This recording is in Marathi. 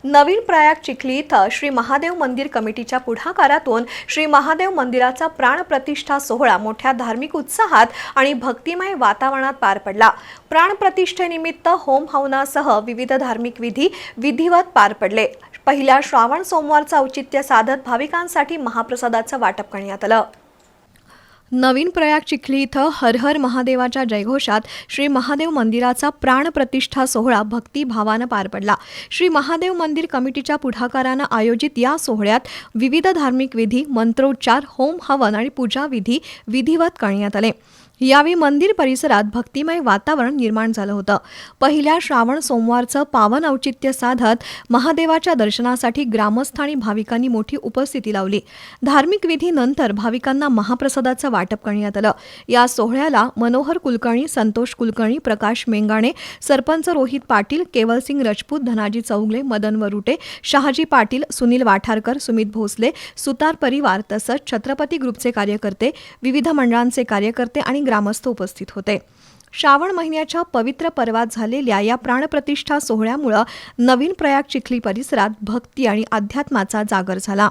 नवीन प्रयाग चिखली इथं श्री महादेव मंदिर कमिटीच्या पुढाकारातून श्री महादेव मंदिराचा प्राणप्रतिष्ठा सोहळा मोठ्या धार्मिक उत्साहात आणि भक्तिमय वातावरणात पार पडला। प्राणप्रतिष्ठेनिमित्त होम हवनासह विविध धार्मिक विधी विधिवत पार पडले। पहिल्या श्रावण सोमवारचा औचित्य साधत भाविकांसाठी महाप्रसादाचं वाटप करण्यात आलं। नवीन प्रयाग चिखली इथं हर हर महादेवाच्या जयघोषात श्री महादेव मंदिराचा प्राणप्रतिष्ठा सोहळा भक्तिभावानं पार पडला। श्री महादेव मंदिर कमिटीच्या पुढाकारानं आयोजित या सोहळ्यात विविध धार्मिक विधी, मंत्रोच्चार, होम हवन आणि पूजा विधी विधिवत करण्यात आले। यावेळी मंदिर परिसरात भक्तिमय वातावरण निर्माण झालं होतं। पहिल्या श्रावण सोमवारचं पावन औचित्य साधत महादेवाच्या दर्शनासाठी ग्रामस्थ आणि भाविकांनी मोठी उपस्थिती लावली। धार्मिक विधीनंतर भाविकांना महाप्रसादाचं वाटप करण्यात आलं। या सोहळ्याला मनोहर कुलकर्णी, संतोष कुलकर्णी, प्रकाश मेंगाणे, सरपंच रोहित पाटील, केवलसिंग राजपूत, धनाजी चौगले, मदन वरुटे, शहाजी पाटील, सुनील वाठारकर, सुमित भोसले, सुतार परिवार तसंच छत्रपती ग्रुपचे कार्यकर्ते, विविध मंडळांचे कार्यकर्ते आणि ग्रामस्थ उपस्थित होते। श्रावण महिन्याच्या पवित्र पर्वात झालेल्या या प्राणप्रतिष्ठा सोहळ्यामुळे नवीन प्रयाग चिखली परिसरात भक्ती आणि अध्यात्माचा जागर झाला।